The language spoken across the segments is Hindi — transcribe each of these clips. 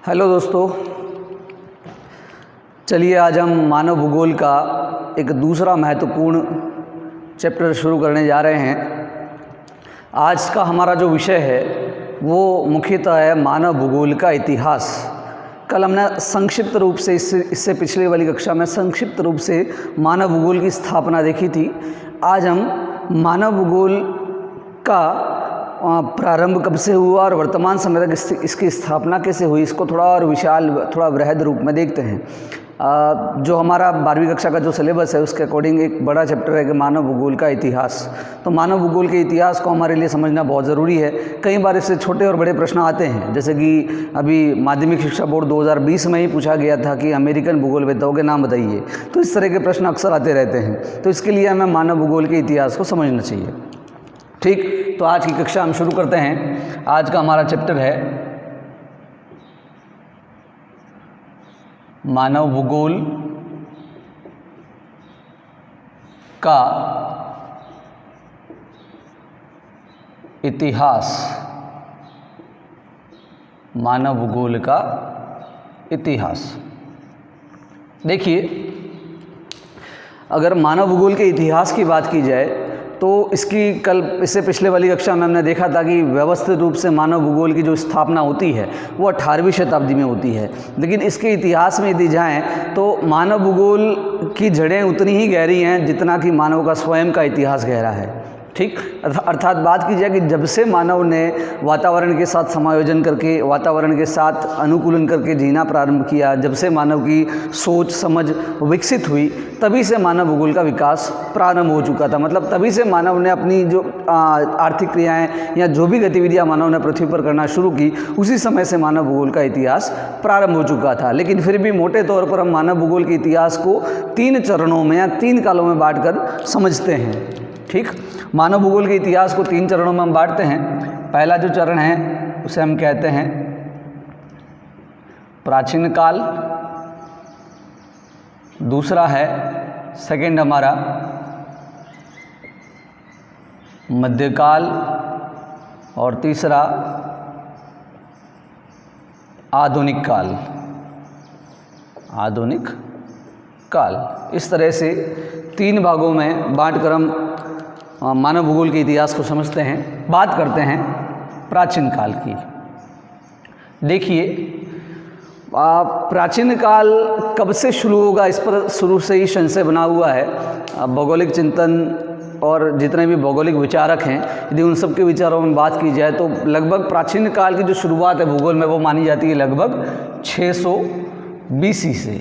हेलो दोस्तों, चलिए आज हम मानव भूगोल का एक दूसरा महत्वपूर्ण चैप्टर शुरू करने जा रहे हैं। आज का हमारा जो विषय है वो मुख्यतः है मानव भूगोल का इतिहास। कल हमने संक्षिप्त रूप से इससे पिछले वाली कक्षा में संक्षिप्त रूप से मानव भूगोल की स्थापना देखी थी। आज हम मानव भूगोल का प्रारंभ कब से हुआ और वर्तमान समय तक इसकी स्थापना कैसे हुई, इसको थोड़ा और विशाल, थोड़ा वृहद रूप में देखते हैं। जो हमारा 12वीं कक्षा का जो सिलेबस है उसके अकॉर्डिंग एक बड़ा चैप्टर है कि मानव भूगोल का इतिहास। तो मानव भूगोल के इतिहास को हमारे लिए समझना बहुत ज़रूरी है। कई बार इससे छोटे और बड़े प्रश्न आते हैं, जैसे कि अभी माध्यमिक शिक्षा बोर्ड 2020 में ही पूछा गया था कि अमेरिकन भूगोलवेत्ताओं के नाम बताइए। तो इस तरह के प्रश्न अक्सर आते रहते हैं, तो इसके लिए हमें मानव भूगोल के इतिहास को समझना चाहिए। ठीक, तो आज की कक्षा हम शुरू करते हैं। आज का हमारा चैप्टर है मानव भूगोल का इतिहास। मानव भूगोल का इतिहास। देखिए, अगर मानव भूगोल के इतिहास की बात की जाए तो इससे पिछले वाली कक्षा में हमने देखा था कि व्यवस्थित रूप से मानव भूगोल की जो स्थापना होती है वो 18वीं शताब्दी में होती है। लेकिन इसके इतिहास में यदि जाएं तो मानव भूगोल की जड़ें उतनी ही गहरी हैं जितना कि मानव का स्वयं का इतिहास गहरा है। ठीक, अर्थात बात की जाए कि जब से मानव ने वातावरण के साथ समायोजन करके, वातावरण के साथ अनुकूलन करके जीना प्रारंभ किया, जब से मानव की सोच समझ विकसित हुई, तभी से मानव भूगोल का विकास प्रारंभ हो चुका था। मतलब तभी से मानव ने अपनी जो आर्थिक क्रियाएं या जो भी गतिविधियां मानव ने पृथ्वी पर करना शुरू की, उसी समय से मानव भूगोल का इतिहास प्रारंभ हो चुका था। लेकिन फिर भी मोटे तौर पर हम मानव भूगोल के इतिहास को 3 चरणों में या 3 कालों में बांटकर समझते हैं। ठीक, मानव भूगोल के इतिहास को 3 चरणों में हम बांटते हैं। पहला जो चरण है उसे हम कहते हैं प्राचीन काल। दूसरा है सेकंड हमारा मध्यकाल, और तीसरा आधुनिक काल। आधुनिक काल। इस तरह से 3 भागों में बांटकर हम मानव भूगोल के इतिहास को समझते हैं। बात करते हैं प्राचीन काल की। देखिए, प्राचीन काल कब से शुरू होगा, इस पर शुरू से ही संशय बना हुआ है। भौगोलिक चिंतन और जितने भी भौगोलिक विचारक हैं, यदि उन सब के विचारों में बात की जाए तो लगभग प्राचीन काल की जो शुरुआत है भूगोल में वो मानी जाती है लगभग 600 BC से,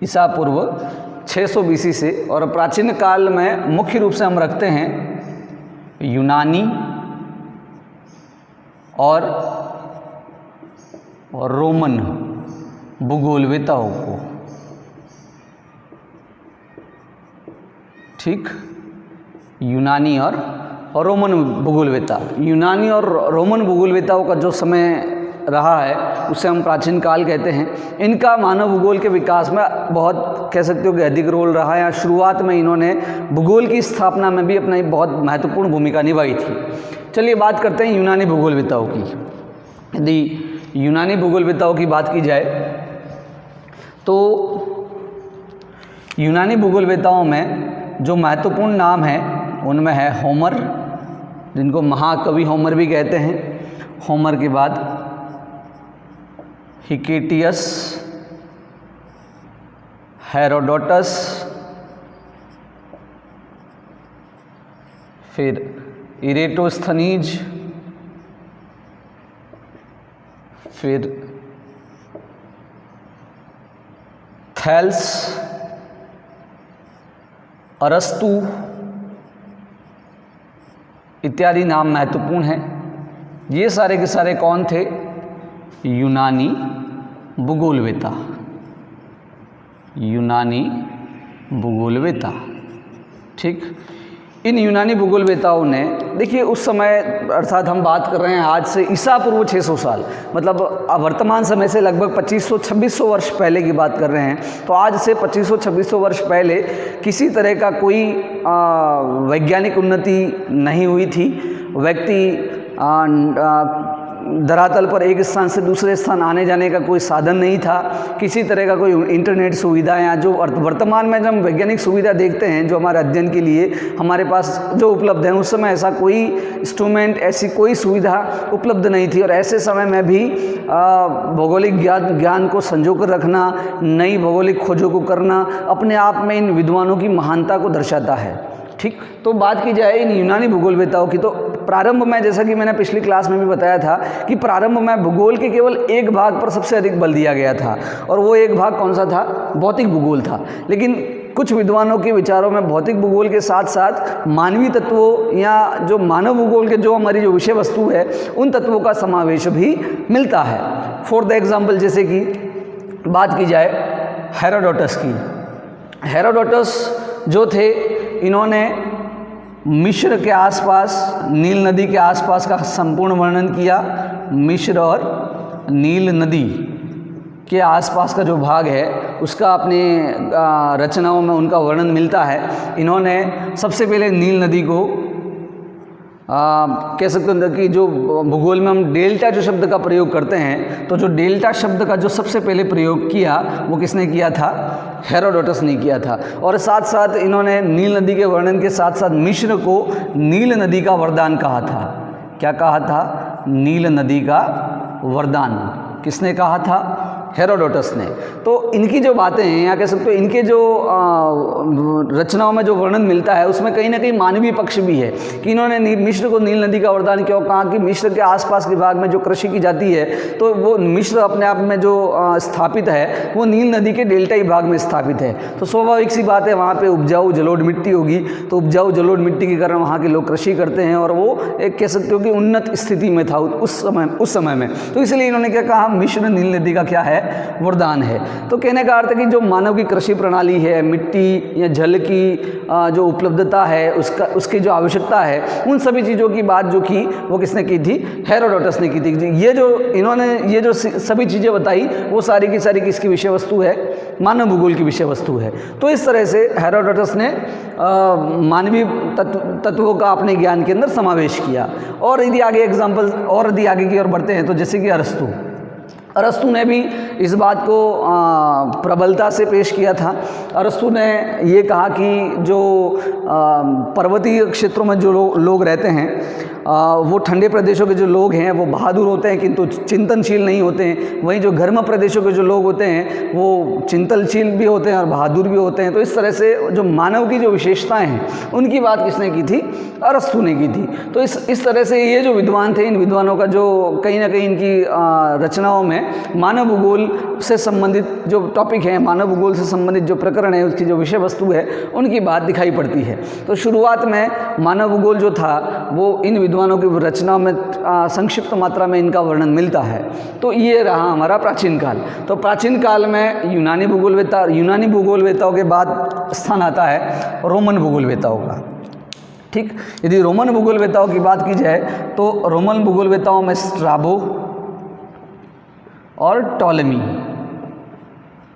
ईसा पूर्व 600 BC से। और प्राचीन काल में मुख्य रूप से हम रखते हैं यूनानी और रोमन भूगोलवेत्ताओं को। ठीक, यूनानी और रोमन भूगोलवेत्ता। यूनानी और रोमन भूगोलवेत्ताओं का जो समय रहा है उसे हम प्राचीन काल कहते हैं। इनका मानव भूगोल के विकास में बहुत, कह सकते हो कि अधिक रोल रहा है। शुरुआत में इन्होंने भूगोल की स्थापना में भी अपनी बहुत महत्वपूर्ण भूमिका निभाई थी। चलिए बात करते हैं यूनानी भूगोलवेत्ताओं की। यदि यूनानी भूगोलवेत्ताओं की बात की जाए तो यूनानी भूगोलवेत्ताओं में जो महत्वपूर्ण नाम हैं उनमें है होमर, जिनको महाकवि होमर भी कहते हैं। होमर के बाद हिकेटियस, हेरोडोटस, फिर इरेटोस्थनीज, फिर थेल्स, अरस्तु इत्यादि नाम महत्वपूर्ण हैं। ये सारे के सारे कौन थे? यूनानी भूगोलवेत्ता। यूनानी भूगोलवेत्ता। ठीक, इन यूनानी भूगोलवेत्ताओं ने, देखिए उस समय, अर्थात हम बात कर रहे हैं आज से ईसा पूर्व 600 साल, मतलब वर्तमान समय से लगभग 2500-2600 वर्ष पहले की बात कर रहे हैं। तो आज से 2500-2600 वर्ष पहले किसी तरह का कोई वैज्ञानिक उन्नति नहीं हुई थी। व्यक्ति धरातल पर एक स्थान से दूसरे स्थान आने जाने का कोई साधन नहीं था, किसी तरह का कोई इंटरनेट सुविधा या जो वर्तमान में जब वैज्ञानिक सुविधा देखते हैं जो हमारे अध्ययन के लिए हमारे पास जो उपलब्ध है, उस समय ऐसा कोई इंस्ट्रूमेंट, ऐसी कोई सुविधा उपलब्ध नहीं थी। और ऐसे समय में भी भौगोलिक ज्ञान को संजो कर रखना, नई भौगोलिक खोजों को करना अपने आप में इन विद्वानों की महानता को दर्शाता है। ठीक, तो बात की जाए इन यूनानी भूगोलवेताओं की, तो प्रारंभ में, जैसा कि मैंने पिछली क्लास में भी बताया था कि प्रारंभ में भूगोल के केवल एक भाग पर सबसे अधिक बल दिया गया था, और वो एक भाग कौन सा था? भौतिक भूगोल था। लेकिन कुछ विद्वानों के विचारों में भौतिक भूगोल के साथ साथ मानवीय तत्वों या जो मानव भूगोल के जो हमारी जो विषय वस्तु है उन तत्वों का समावेश भी मिलता है। फॉर द एग्जाम्पल, जैसे कि बात की जाए हेरोडोटस की। हेरोडोटस जो थे, इन्होंने मिस्र के आसपास, नील नदी के आसपास का संपूर्ण वर्णन किया। मिस्र और नील नदी के आसपास का जो भाग है उसका अपने रचनाओं में उनका वर्णन मिलता है। इन्होंने सबसे पहले नील नदी को कह सकते हैं कि जो भूगोल में हम डेल्टा जो शब्द का प्रयोग करते हैं, तो जो डेल्टा शब्द का जो सबसे पहले प्रयोग किया वो किसने किया था? हेरोडोटस ने किया था। और साथ साथ इन्होंने नील नदी के वर्णन के साथ साथ मिस्र को नील नदी का वरदान कहा था। क्या कहा था? नील नदी का वरदान। किसने कहा था? हेरोडोटस ने। तो इनकी जो बातें हैं, या कह सकते हो इनके जो रचनाओं में जो वर्णन मिलता है उसमें कहीं ना कहीं मानवीय पक्ष भी है कि इन्होंने मिस्र को नील नदी का वरदान क्यों कहा कि मिस्र के आसपास के भाग में जो कृषि की जाती है, तो वो मिस्र अपने आप में जो स्थापित है वो नील नदी के डेल्टाई भाग में स्थापित है। तो स्वाभाविक सी बात है, वहाँ पर उपजाऊ जलोढ़ मिट्टी होगी, तो उपजाऊ जलोढ़ मिट्टी के कारण वहाँ के लोग कृषि करते हैं, और वो एक कह सकते हो कि उन्नत स्थिति में था उस समय में। तो इसलिए इन्होंने क्या कहा? मिस्र नील नदी का क्या है? वरदान है। तो कहने का अर्थ है कि जो मानव की कृषि प्रणाली है, मिट्टी या जल की जो उपलब्धता है, उसकी जो आवश्यकता है, उन सभी चीज़ों की बात जो की वो किसने की थी? हेरोडोटस ने की थी। इन्होंने ये जो सभी चीज़ें बताई वो सारी की सारी किसकी विषय वस्तु है? मानव भूगोल की विषय वस्तु है। तो इस तरह से हेरोडोटस ने मानवीय तत्वों का अपने ज्ञान के अंदर समावेश किया। और यदि आगे एग्जाम्पल और यदि आगे की ओर बढ़ते हैं, तो जैसे कि अरस्तु ने भी इस बात को प्रबलता से पेश किया था। अरस्तु ने ये कहा कि जो पर्वतीय क्षेत्रों में जो लोग रहते हैं, वो ठंडे प्रदेशों के जो लोग हैं वो बहादुर होते हैं किंतु चिंतनशील नहीं होते हैं। वहीं जो गर्म प्रदेशों के जो लोग होते हैं वो चिंतनशील भी होते हैं और बहादुर भी होते हैं। तो इस तरह से जो मानव की जो विशेषताएं हैं उनकी बात किसने की थी? अरस्तु ने की थी। तो इस तरह से ये जो विद्वान थे, इन विद्वानों का जो कहीं ना कहीं इनकी रचनाओं में मानव भूगोल से संबंधित जो टॉपिक है, मानव भूगोल से संबंधित जो प्रकरण है, उसकी जो विषय वस्तु है, उनकी बात दिखाई पड़ती है। तो शुरुआत में मानव भूगोल जो था वो इन विद्वानों की रचनाओं में संक्षिप्त मात्रा में इनका वर्णन मिलता है। तो ये रहा हमारा प्राचीन काल। तो प्राचीन काल में यूनानी भूगोलवेताओं के बाद स्थान आता है रोमन भूगोलवेताओं का। ठीक, यदि रोमन भूगोलवेताओं की बात की जाए तो रोमन भूगोलवेताओं में स्ट्राबो और टॉलेमी,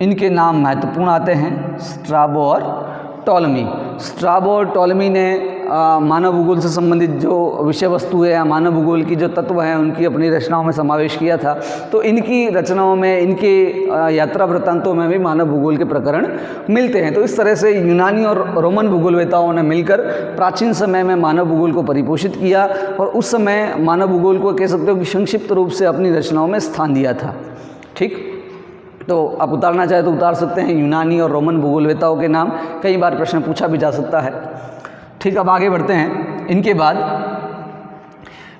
इनके नाम महत्वपूर्ण आते हैं। स्ट्राबो और टॉलेमी। स्ट्राबो और टॉलेमी ने मानव भूगोल से संबंधित जो विषय वस्तु है या मानव भूगोल की जो तत्व हैं उनकी अपनी रचनाओं में समावेश किया था। तो इनकी रचनाओं में, इनके यात्रा वृत्तांतों में भी मानव भूगोल के प्रकरण मिलते हैं। तो इस तरह से यूनानी और रोमन भूगोलवेताओं ने मिलकर प्राचीन समय में मानव भूगोल को परिपोषित किया और उस समय मानव भूगोल को कह सकते हो कि संक्षिप्त रूप से अपनी रचनाओं में स्थान दिया था। ठीक, तो आप उतारना चाहे तो उतार सकते हैं यूनानी और रोमन भूगोलवेताओं के नाम। कई बार प्रश्न पूछा भी जा सकता है। ठीक, अब आगे बढ़ते हैं। इनके बाद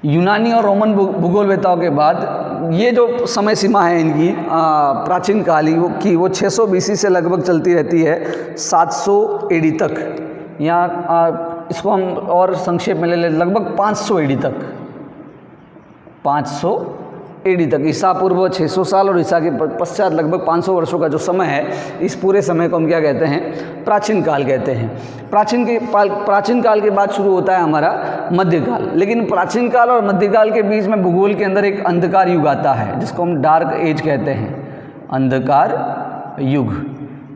यूनानी और रोमन भूगोलवेताओं के बाद ये जो समय सीमा है इनकी प्राचीन काल की, वो 600 BC से लगभग चलती रहती है 700 AD तक, या इसको हम और संक्षेप में ले लें, लगभग 500 AD तक। 500 AD तक, ईसा पूर्व 600 साल और ईसा के पश्चात लगभग 500 वर्षों का जो समय है, इस पूरे समय को हम क्या कहते हैं? प्राचीन काल कहते हैं। प्राचीन काल के बाद शुरू होता है हमारा मध्यकाल। लेकिन प्राचीन काल और मध्यकाल के बीच में भूगोल के अंदर एक अंधकार युग आता है जिसको हम डार्क एज कहते हैं, अंधकार युग।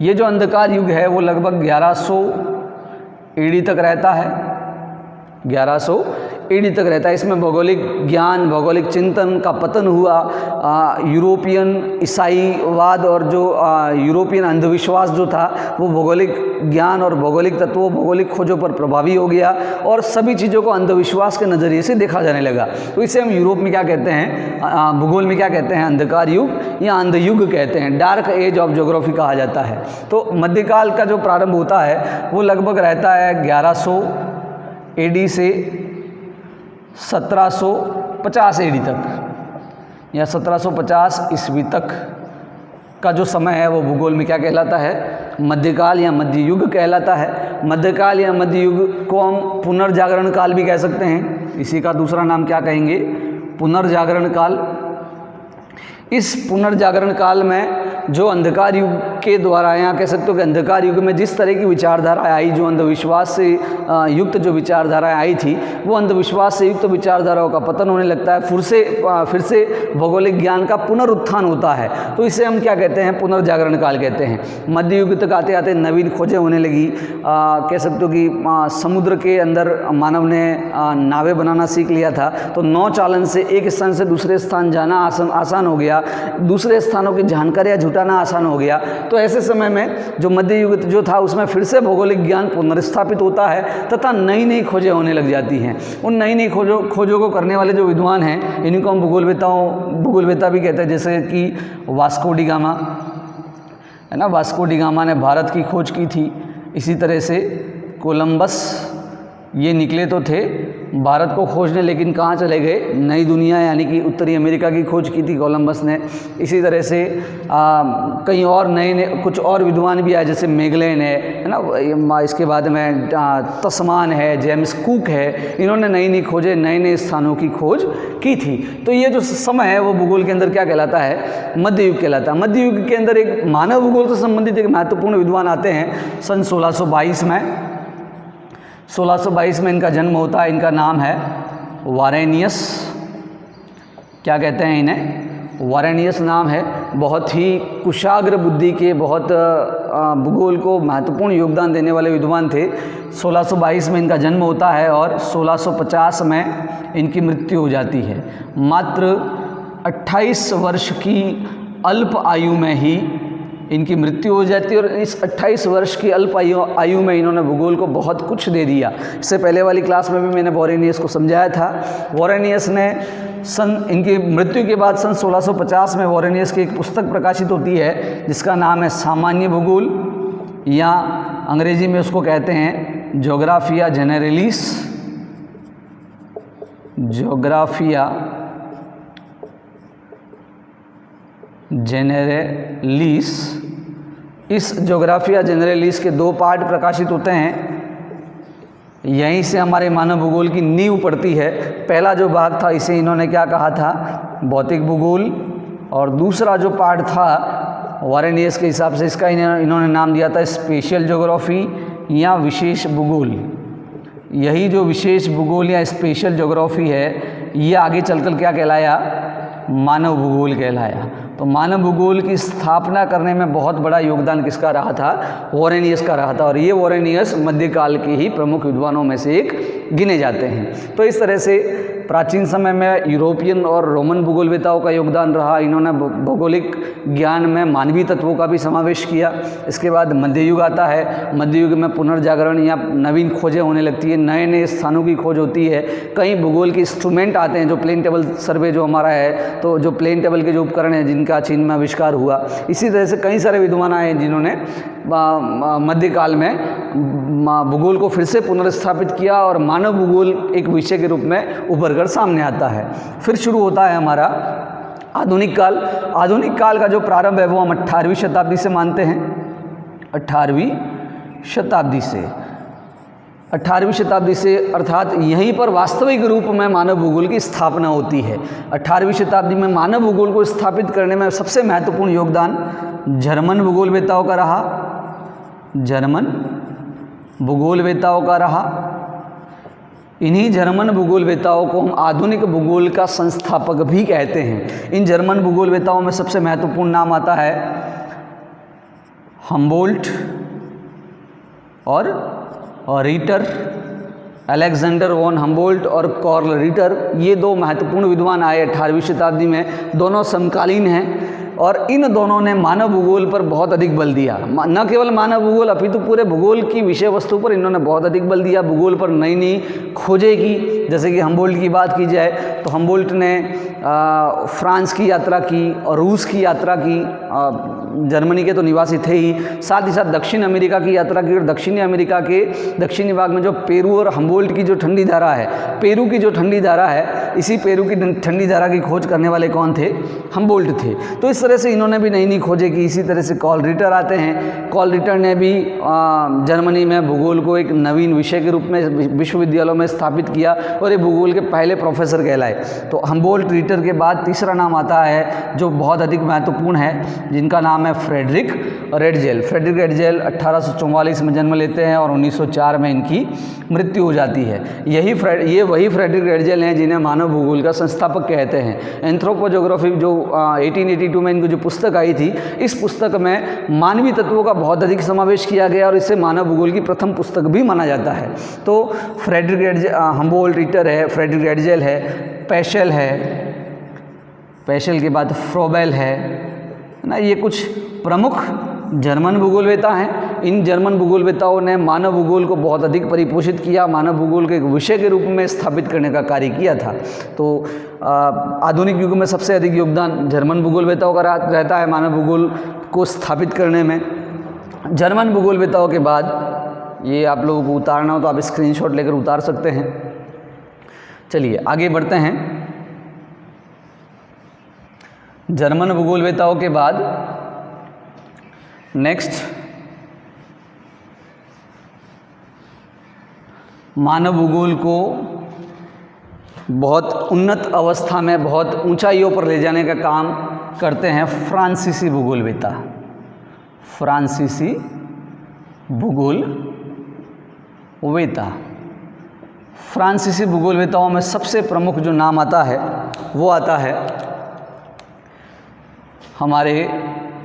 ये जो अंधकार युग है वो लगभग 1100 AD तक रहता है। 1100 एडी तक रहता है। इसमें भौगोलिक ज्ञान, भौगोलिक चिंतन का पतन हुआ। यूरोपियन ईसाईवाद और जो यूरोपियन अंधविश्वास जो था वो भौगोलिक ज्ञान और भौगोलिक तत्वों, भौगोलिक खोजों पर प्रभावी हो गया और सभी चीज़ों को अंधविश्वास के नज़रिए से देखा जाने लगा। तो इसे हम यूरोप में क्या कहते हैं, भूगोल में क्या कहते हैं, अंधकार युग या अंधयुग कहते हैं, डार्क एज ऑफ ज्योग्राफी कहा जाता है। तो मध्यकाल का जो प्रारंभ होता है वो लगभग रहता है 1100 एडी से 1750 एडी तक या 1750 ईस्वी तक का जो समय है वो भूगोल में क्या कहलाता है, मध्यकाल या मध्य युग कहलाता है। मध्यकाल या मध्य युग को हम पुनर्जागरण काल भी कह सकते हैं, इसी का दूसरा नाम क्या कहेंगे, पुनर्जागरण काल। इस पुनर्जागरण काल में जो अंधकार युग के द्वारा, यहाँ कह सकते हो कि अंधकार युग में जिस तरह की विचारधारा आई, जो अंधविश्वास से युक्त जो विचारधाराएं आई थी, वो अंधविश्वास से युक्त विचारधाराओं का पतन होने लगता है। फिर से भौगोलिक ज्ञान का पुनरुत्थान होता है। तो इसे हम क्या कहते हैं, पुनर्जागरण काल कहते हैं। मध्य युग तक आते आते नवीन खोजें होने लगी। कह सकते हो कि समुद्र के अंदर मानव ने नावें बनाना सीख लिया था, तो नौ चालन से एक स्थान से दूसरे स्थान जाना आसान हो गया, दूसरे स्थानों की जानकारियाँ जुटाना आसान हो गया। तो ऐसे समय में जो मध्य युग जो था उसमें फिर से भौगोलिक ज्ञान पुनर्स्थापित होता है तथा नई नई खोजें होने लग जाती हैं। उन नई नई खोजों को करने वाले जो विद्वान हैं, इनको हम भूगोलवेत्ता भी कहते हैं। जैसे कि वास्को डी गामा है ना, वास्को डी गामा ने भारत की खोज की थी। इसी तरह से कोलंबस, ये निकले तो थे भारत को खोजने, लेकिन कहाँ चले गए, नई दुनिया यानी कि उत्तरी अमेरिका की खोज की थी कोलंबस ने। इसी तरह से कई और नए कुछ और विद्वान भी आए, जैसे मेगलेन है ना, इसके बाद में तस्मान है, जेम्स कुक है, इन्होंने नई नई खोजें, नए नए स्थानों की खोज की थी। तो ये जो समय है वो भूगोल के अंदर क्या कहलाता है, मध्य युग कहलाता है। मध्य युग के अंदर एक मानव भूगोल से संबंधित एक महत्वपूर्ण विद्वान आते हैं सन 1622 में। 1622 में इनका जन्म होता है। इनका नाम है वारेनियस। क्या कहते हैं इन्हें, वारेनियस नाम है। बहुत ही कुशाग्र बुद्धि के, बहुत भूगोल को महत्वपूर्ण योगदान देने वाले विद्वान थे। 1622 में इनका जन्म होता है और 1650 में इनकी मृत्यु हो जाती है। मात्र 28 वर्ष की अल्प आयु में ही इनकी मृत्यु हो जाती है। और इस 28 वर्ष की अल्प आयु में इन्होंने भूगोल को बहुत कुछ दे दिया। इससे पहले वाली क्लास में भी मैंने वॉरेनियस को समझाया था। वॉरेनियस ने इनकी मृत्यु के बाद सन 1650 में वॉरेनियस की एक पुस्तक प्रकाशित होती है जिसका नाम है सामान्य भूगोल, या अंग्रेजी में उसको कहते हैं ज्योग्राफिया जेनेरलिस। ज्योग्राफिया जेनेरलिस। इस ज्योग्राफिया जेनेरलिस के 2 पार्ट प्रकाशित होते हैं। यहीं से हमारे मानव भूगोल की नींव पड़ती है। पहला जो भाग था इसे इन्होंने क्या कहा था, भौतिक भूगोल, और दूसरा जो पार्ट था वॉरेनियस के हिसाब से इसका इन्होंने नाम दिया था स्पेशल ज्योग्राफी या विशेष भूगोल। यही जो विशेष भूगोल या स्पेशल ज्योग्राफी है ये आगे चलकर क्या कहलाया, मानव भूगोल कहलाया। तो मानव भूगोल की स्थापना करने में बहुत बड़ा योगदान किसका रहा था, वॉरेनियस का रहा था। और ये वॉरेनियस मध्यकाल के ही प्रमुख विद्वानों में से एक गिने जाते हैं। तो इस तरह से प्राचीन समय में यूरोपियन और रोमन भूगोलवेताओं का योगदान रहा। इन्होंने भौगोलिक ज्ञान में मानवीय तत्वों का भी समावेश किया। इसके बाद मध्य युग आता है। मध्य युग में पुनर्जागरण या नवीन खोजें होने लगती है, नए नए स्थानों की खोज होती है। कई भूगोल के इंस्ट्रूमेंट आते हैं, जो प्लेन टेबल सर्वे जो हमारा है, तो जो प्लेन टेबल के जो उपकरण हैं जिनका चीन में आविष्कार हुआ। इसी तरह से कई सारे विद्वान आए जिन्होंने मध्यकाल में भूगोल को फिर से पुनर्स्थापित किया और मानव भूगोल एक विषय के रूप में उभर कर सामने आता है। फिर शुरू होता है हमारा आधुनिक काल। आधुनिक काल का जो प्रारंभ है वो हम 18वीं शताब्दी से मानते हैं। 18वीं शताब्दी से 18वीं शताब्दी से अर्थात यहीं पर वास्तविक रूप में मानव भूगोल की स्थापना होती है। 18वीं शताब्दी में मानव भूगोल को स्थापित करने में सबसे महत्वपूर्ण योगदान जर्मन भूगोलवेताओं का रहा। जर्मन भूगोलवेताओं का रहा। इन्हीं जर्मन भूगोलवेताओं को हम आधुनिक भूगोल का संस्थापक भी कहते हैं। इन जर्मन भूगोलवेताओं में सबसे महत्वपूर्ण नाम आता है हम्बोल्ट और रीटर अलेक्जेंडर वॉन हम्बोल्ट और कार्ल रिटर, ये दो महत्वपूर्ण विद्वान आए 18वीं शताब्दी में, दोनों समकालीन हैं और इन दोनों ने मानव भूगोल पर बहुत अधिक बल दिया। न केवल मानव भूगोल अपितु पूरे भूगोल की विषय वस्तु पर इन्होंने बहुत अधिक बल दिया। भूगोल पर नई नई खोजें की। जैसे कि हम्बोल्ट की बात की जाए तो हम्बोल्ट ने फ्रांस की यात्रा की और रूस की यात्रा की, जर्मनी के तो निवासी थे ही, साथ ही साथ दक्षिण अमेरिका की यात्रा की और दक्षिणी अमेरिका के दक्षिणी भाग में जो पेरू और हम्बोल्ट की जो ठंडी धारा है, पेरू की जो ठंडी धारा है, इसी पेरू की ठंडी धारा की खोज करने वाले कौन थे? हम्बोल्ट थे। तो इस तरह से इन्होंने भी नई नई खोजें की। इसी तरह से कार्ल रिटर आते हैं। कार्ल रिटर ने भी जर्मनी में भूगोल को एक नवीन विषय के रूप में विश्वविद्यालयों में स्थापित किया और ये भूगोल के पहले प्रोफेसर कहलाए। तो हम्बोल्ट रिटर के बाद तीसरा नाम आता है जो बहुत अधिक महत्वपूर्ण है, जिनका नाम है फ्रेडरिक रेडजेल। फ्रेडरिक रेडजेल 1844 में जन्म लेते हैं और 1904 में इनकी मृत्यु हो जाती है। ये वही फ्रेडरिक रेडजेल हैं जिन्हें मानव भूगोल का संस्थापक कहते हैं। एंथ्रोपोजोग्राफी जो 1882 में इनको जो पुस्तक आई थी, इस पुस्तक में मानवीय तत्वों का बहुत अधिक समावेश किया गया और इसे मानव भूगोल की प्रथम पुस्तक भी माना जाता है। तो फ्रेडरिक हम्बोल्ट, रिटर है, फ्रेडरिक रेडजेल है, पेशेल है, पेशेल के बाद फ्रोबेल है ना, ये कुछ प्रमुख जर्मन भूगोलवेता हैं। इन जर्मन भूगोलवेताओं ने मानव भूगोल को बहुत अधिक परिपोषित किया, मानव भूगोल को एक विषय के रूप में स्थापित करने का कार्य किया था। तो आधुनिक युग में सबसे अधिक योगदान जर्मन भूगोलवेताओं का रहता है मानव भूगोल को स्थापित करने में। जर्मन भूगोलवेताओं के बाद ये आप लोगों को उतारना हो तो आप स्क्रीनशॉट लेकर उतार सकते हैं। चलिए आगे बढ़ते हैं। जर्मन भूगोलवेताओं के बाद नेक्स्ट मानव भूगोल को बहुत उन्नत अवस्था में, बहुत ऊंचाइयों पर ले जाने का काम करते हैं फ्रांसीसी भूगोलवेता। फ्रांसीसी भूगोलवेता, फ्रांसीसी भूगोलवेताओं में सबसे प्रमुख जो नाम आता है वो आता है हमारे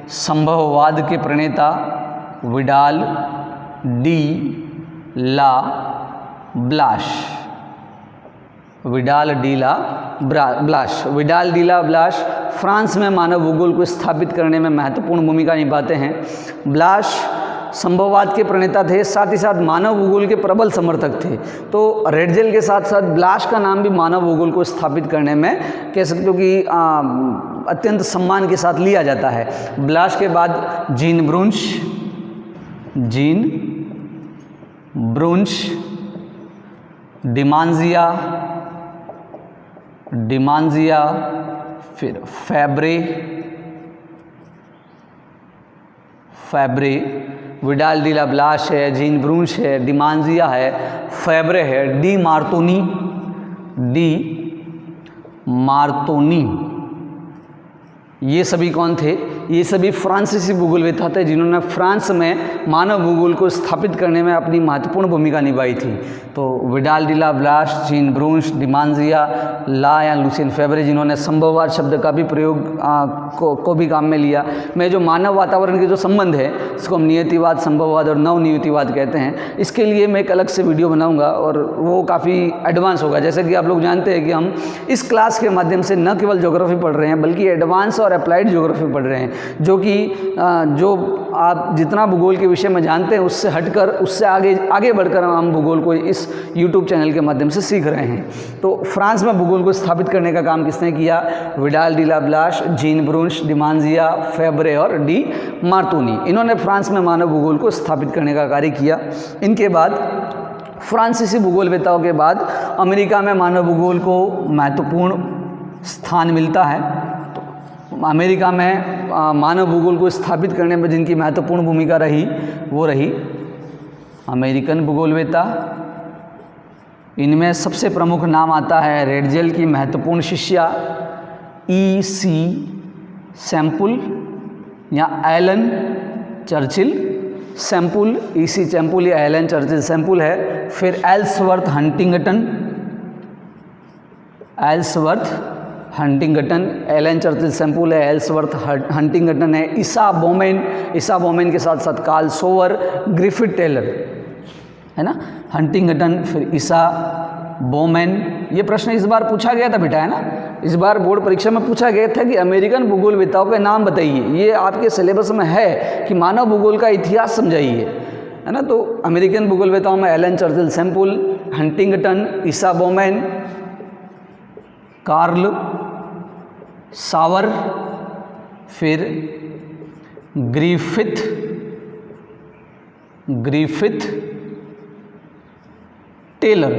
संभववाद के प्रणेता Vidal de la Blache. Vidal de la Blache France में मानव भूगोल को स्थापित करने में महत्वपूर्ण भूमिका निभाते हैं। ब्लाश संभववाद के प्रणेता थे, साथ ही साथ मानव भूगोल के प्रबल समर्थक थे। तो रेडजेल के साथ साथ ब्लाश का नाम भी मानव भूगोल को स्थापित करने में कह सकते हो कि अत्यंत सम्मान के साथ लिया जाता है। ब्लाश के बाद जीन ब्रुंश, डिमांजिया, फिर फैब्रे, विडाल डी ला ब्लाश है, जीन ब्रुंश है, डिमांजिया है, फैब्रे है, डी मार्तोनी, ये सभी कौन थे? ये सभी फ्रांसीसी भूगोलवेता थे जिन्होंने फ्रांस में मानव भूगोल को स्थापित करने में अपनी महत्वपूर्ण भूमिका निभाई थी। तो Vidal de la Blache, Jean Brunhes, Demangeon, ला या लुसियन फेब्रे जिन्होंने संभववाद शब्द का भी प्रयोग को भी काम में लिया। मैं जो मानव वातावरण के जो संबंध है इसको हम नियतिवाद, संभववाद और नवनियतिवाद कहते हैं। इसके लिए मैं एक अलग से वीडियो बनाऊंगा और वो काफ़ी एडवांस होगा। जैसे कि आप लोग जानते हैं कि हम इस क्लास के माध्यम से न केवल ज्योग्राफी पढ़ रहे हैं बल्कि एडवांस और अप्लाइड ज्योग्राफी पढ़ रहे हैं, जो कि जो आप जितना भूगोल के विषय में जानते हैं उससे हटकर, उससे आगे बढ़कर हम भूगोल को इस YouTube चैनल के माध्यम से सीख रहे हैं। तो फ्रांस में भूगोल को स्थापित करने का काम किसने किया? Vidal de la Blache, Jean Brunhes, Demangeon, Febvre और डी मार्तोनी, इन्होंने फ्रांस में मानव भूगोल को स्थापित करने का कार्य किया। इनके बाद फ्रांसीसी भूगोलवेताओं के बाद अमेरिका में मानव भूगोल को महत्वपूर्ण स्थान मिलता है। तो अमेरिका में मानव भूगोल को स्थापित करने में जिनकी महत्वपूर्ण भूमिका रही वो रही अमेरिकन भूगोलवेता। इनमें सबसे प्रमुख नाम आता है रेडजेल की महत्वपूर्ण शिष्या E.C. सैम्पुल या Ellen Churchill Semple, E.C. Semple या एलन चर्चिल सैम्पुल है। फिर Ellsworth Huntington, Ellen Churchill Semple है, एल्सवर्थ हंटिंगटन है। ईसा बोमेन के साथ साथ कार्ल सोवर, ग्रिफिथ टेलर, है ना, हंटिंगटन, फिर ईसा बोमेन। ये प्रश्न इस बार पूछा गया था बेटा, है ना, इस बार बोर्ड परीक्षा में पूछा गया था कि अमेरिकन भूगोलवेताओं के नाम बताइए। ये आपके सिलेबस में है कि मानव भूगोल का इतिहास समझाइए, है ना। तो अमेरिकन भूगोलवेताओं में Ellen Churchill सैंपुल, Huntington, Isaiah Bowman, Karl सावर, फिर ग्रिफिथ टेलर।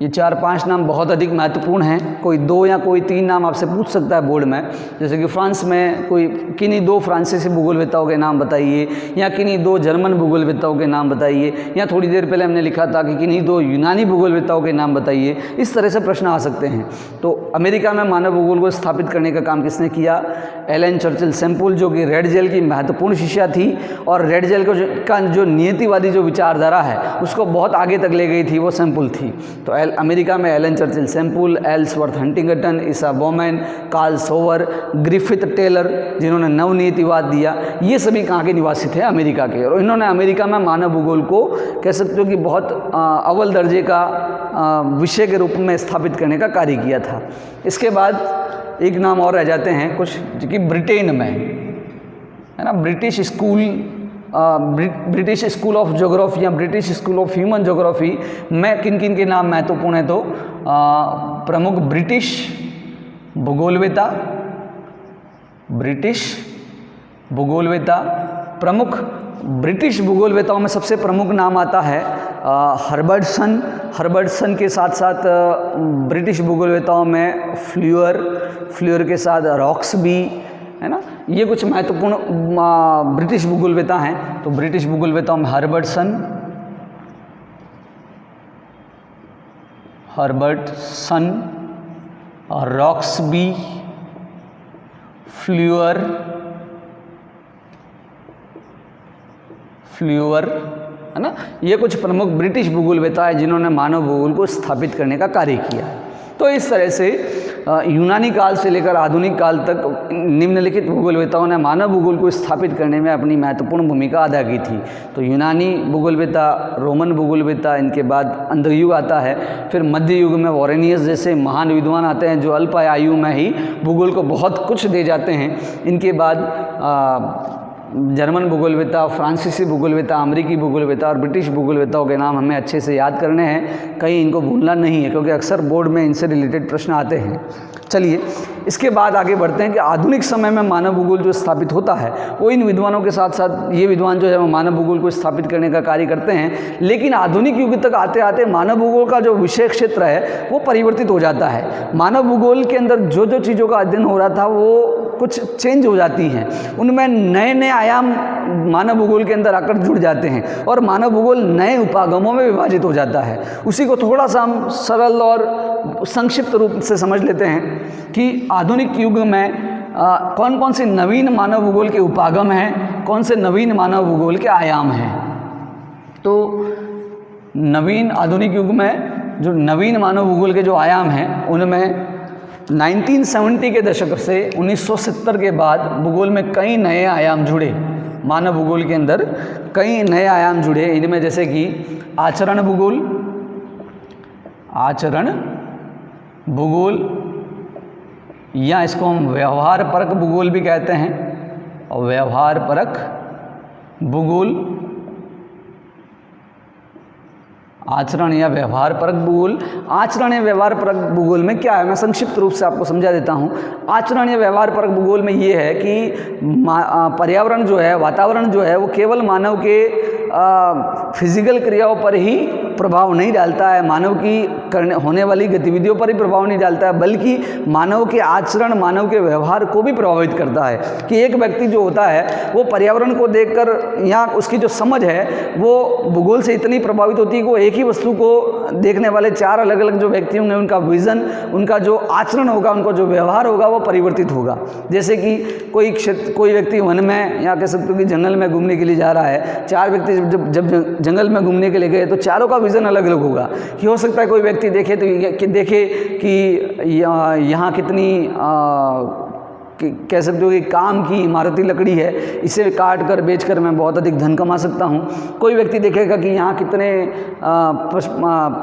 ये 4-5 नाम बहुत अधिक महत्वपूर्ण हैं। कोई 2 या कोई 3 नाम आपसे पूछ सकता है बोर्ड में, जैसे कि फ्रांस में कोई किन्हीं 2 फ्रांसीसी भूगोलवेताओं के नाम बताइए, या किन्हीं 2 जर्मन भूगोलवेताओं के नाम बताइए, या थोड़ी देर पहले हमने लिखा था कि किन्हीं 2 यूनानी भूगोलवेताओं के नाम बताइए। इस तरह से प्रश्न आ सकते हैं। तो अमेरिका में मानव भूगोल को स्थापित करने का काम किसने किया? एलन चर्चिल सैंपुल, जो कि रेड जेल की महत्वपूर्ण शिष्या थी और रेड जेल का जो नियतिवादी जो विचारधारा है उसको बहुत आगे तक ले गई थी, वो सैंपुल थी। तो अमेरिका में Ellen Churchill Semple, Ellsworth Huntington, Isaiah Bowman, Carl Sauer, Griffith Taylor, जिन्होंने नवनीतिवाद दिया, ये सभी कहाँ के निवासी थे? अमेरिका के। और इन्होंने अमेरिका में मानव भूगोल को कह सकते हो कि बहुत अव्वल दर्जे का विषय के रूप में स्थापित करने का कार्य किया था। इसके बाद एक नाम और रह जाते हैं कुछ, जो कि ब्रिटेन में, है ना, ब्रिटिश स्कूल ऑफ ज्योग्राफी या British school of human geography में किन किन के नाम महत्वपूर्ण है? तो प्रमुख ब्रिटिश प्रमुख ब्रिटिश भूगोलवेताओं में सबसे प्रमुख नाम आता है हर्बर्टसन के साथ साथ ब्रिटिश भूगोलवेताओं में फ्ल्यूअर के साथ रॉक्सबी, है ना। ये कुछ महत्वपूर्ण ब्रिटिश भूगोलवेता हैं। तो ब्रिटिश भूगोलवेताओं में हर्बर्टसन, रॉक्सबी, फ्ल्यूअर, है ना। ये कुछ प्रमुख ब्रिटिश भूगोलवेता हैं जिन्होंने मानव भूगोल को स्थापित करने का कार्य किया। तो इस तरह से यूनानी काल से लेकर आधुनिक काल तक निम्नलिखित भूगोलवेताओं ने मानव भूगोल को स्थापित करने में अपनी महत्वपूर्ण भूमिका अदा की थी। तो यूनानी भूगोलवेता, रोमन भूगोलवेता, इनके बाद अंधयुग आता है, फिर मध्य युग में वॉरेनियस जैसे महान विद्वान आते हैं जो अल्प आयु में ही भूगोल को बहुत कुछ दे जाते हैं। इनके बाद जर्मन भूगोलवेता, फ्रांसीसी भूगोलवेता, अमेरिकी भूगोलवेता और ब्रिटिश भूगोलवेताओं के नाम हमें अच्छे से याद करने हैं, कहीं इनको भूलना नहीं है, क्योंकि अक्सर बोर्ड में इनसे रिलेटेड प्रश्न आते हैं। चलिए इसके बाद आगे बढ़ते हैं कि आधुनिक समय में मानव भूगोल जो स्थापित होता है वो इन विद्वानों के साथ साथ ये विद्वान जो है वो मानव भूगोल को स्थापित करने का कार्य करते हैं। लेकिन आधुनिक युग तक आते आते मानव भूगोल का जो विषय क्षेत्र है वो परिवर्तित हो जाता है। मानव भूगोल के अंदर जो जो चीज़ों का अध्ययन हो रहा था वो कुछ चेंज हो जाती हैं, उनमें नए नए आयाम मानव भूगोल के अंदर आकर जुड़ जाते हैं और मानव भूगोल नए उपागमों में विभाजित हो जाता है। उसी को थोड़ा सा हम सरल और संक्षिप्त रूप से समझ लेते हैं कि आधुनिक युग में कौन कौन से नवीन मानव भूगोल के उपागम हैं, कौन से नवीन मानव भूगोल के आयाम हैं। तो नवीन आधुनिक युग में जो नवीन मानव भूगोल के जो आयाम हैं उनमें 1970 के दशक से 1970 के बाद भूगोल में कई नए आयाम जुड़े। मानव भूगोल के अंदर कई नए आयाम जुड़े। इनमें जैसे कि आचरण भूगोल या इसको हम व्यवहार परक भूगोल भी कहते हैं, और व्यवहार परक भूगोल, आचरण या व्यवहार परक भूगोल। आचरण या व्यवहार परक भूगोल में क्या है, मैं संक्षिप्त रूप से आपको समझा देता हूँ। आचरण या व्यवहार परक भूगोल में ये है कि पर्यावरण जो है, वातावरण जो है वो केवल मानव के फिजिकल क्रियाओं पर ही प्रभाव नहीं डालता है, मानव की होने वाली गतिविधियों पर ही प्रभाव नहीं डालता है, बल्कि मानव के आचरण, मानव के व्यवहार को भी प्रभावित करता है। कि एक व्यक्ति जो होता है वो पर्यावरण को देखकर या उसकी जो समझ है वो भूगोल से इतनी प्रभावित होती है कि वो एक ही वस्तु को देखने वाले 4 अलग अलग जो व्यक्ति होंगे उनका विज़न, उनका जो आचरण होगा, उनका जो व्यवहार होगा वो परिवर्तित होगा। जैसे कि कोई व्यक्ति वन में या कह सकते हो कि जंगल में घूमने के लिए जा रहा है, 4 व्यक्ति जब जंगल में घूमने के लिए गए तो चारों का विज़न अलग अलग होगा। कि हो सकता है कोई व्यक्ति देखे कि यहाँ कितनी कह सकते हो कि काम की इमारती लकड़ी है, इसे काट कर बेच कर मैं बहुत अधिक धन कमा सकता हूँ। कोई व्यक्ति देखेगा कि यहाँ कितने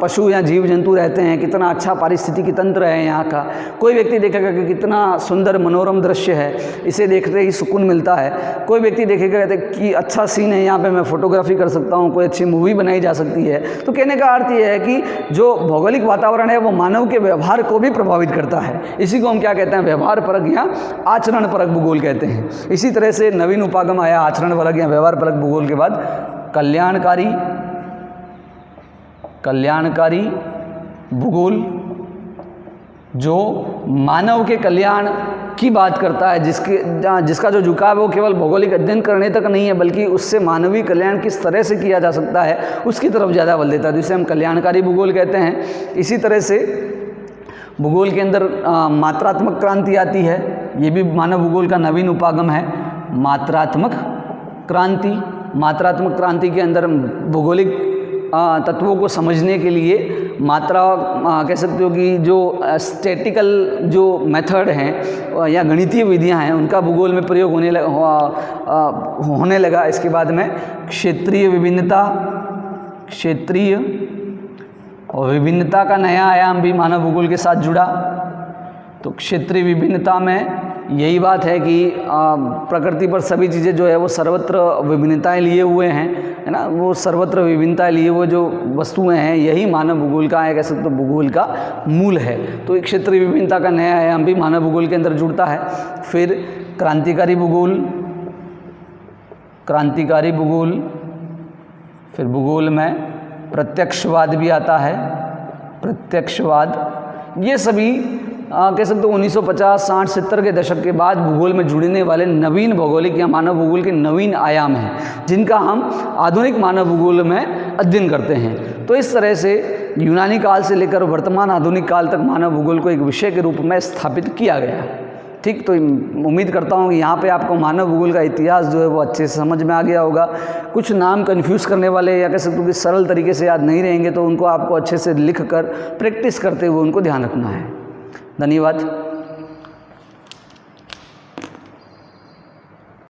पशु या जीव जंतु रहते हैं, कितना अच्छा पारिस्थितिकी तंत्र है यहाँ का। कोई व्यक्ति देखेगा कि कितना सुंदर मनोरम दृश्य है, इसे देखते ही सुकून मिलता है। कोई व्यक्ति देखेगा कि अच्छा सीन है, यहाँ पे मैं फोटोग्राफी कर सकता हूँ, कोई अच्छी मूवी बनाई जा सकती है। तो कहने का अर्थ यह है कि जो भौगोलिक वातावरण है वो मानव के व्यवहार को भी प्रभावित करता है। इसी को हम क्या कहते हैं, व्यवहार परक या आचरण परक भूगोल कहते हैं। इसी तरह से नवीन उपागम आया आचरण परक या व्यवहार परक भूगोल के बाद कल्याणकारी भूगोल, जो मानव के कल्याण की बात करता है, जिसका जो झुकाव है वो केवल भौगोलिक अध्ययन करने तक नहीं है, बल्कि उससे मानवीय कल्याण किस तरह से किया जा सकता है उसकी तरफ ज़्यादा बल देता है, जिसे हम कल्याणकारी भूगोल कहते हैं। इसी तरह से भूगोल के अंदर मात्रात्मक क्रांति आती है, ये भी मानव भूगोल का नवीन उपागम है। मात्रात्मक क्रांति के अंदर भूगोलिक तत्वों को समझने के लिए मात्रा कह सकते हो कि जो स्टैटिकल जो मेथड हैं या गणितीय विधियां हैं उनका भूगोल में प्रयोग होने लगा। इसके बाद में क्षेत्रीय विभिन्नता का नया आयाम भी मानव भूगोल के साथ जुड़ा। तो क्षेत्रीय विभिन्नता में यही बात है कि प्रकृति पर सभी चीज़ें जो है वो सर्वत्र विभिन्नताएं लिए हुए हैं, है ना। वो सर्वत्र विभिन्नताएं लिए हुए जो वस्तुएं हैं, यही मानव भूगोल का है, कह सकते हो भूगोल का मूल है। तो एक क्षेत्रीय विभिन्नता का नया आयाम भी मानव भूगोल के अंदर जुड़ता है। फिर क्रांतिकारी भूगोल, फिर भूगोल में प्रत्यक्षवाद भी आता है। ये सभी कह सकते हो 1950, 60, 70 के दशक के बाद भूगोल में जुड़ने वाले नवीन भौगोलिक या मानव भूगोल के नवीन आयाम हैं, जिनका हम आधुनिक मानव भूगोल में अध्ययन करते हैं। तो इस तरह से यूनानी काल से लेकर वर्तमान आधुनिक काल तक मानव भूगोल को एक विषय के रूप में स्थापित किया गया। ठीक, तो उम्मीद करता हूँ कि यहाँ पे आपको मानव भूगोल का इतिहास जो है वो अच्छे से समझ में आ गया होगा। कुछ नाम कन्फ्यूज़ करने वाले या कह सकते हो कि सरल तरीके से याद नहीं रहेंगे, तो उनको आपको अच्छे से लिख कर प्रैक्टिस करते हुए उनको ध्यान रखना है। धन्यवाद।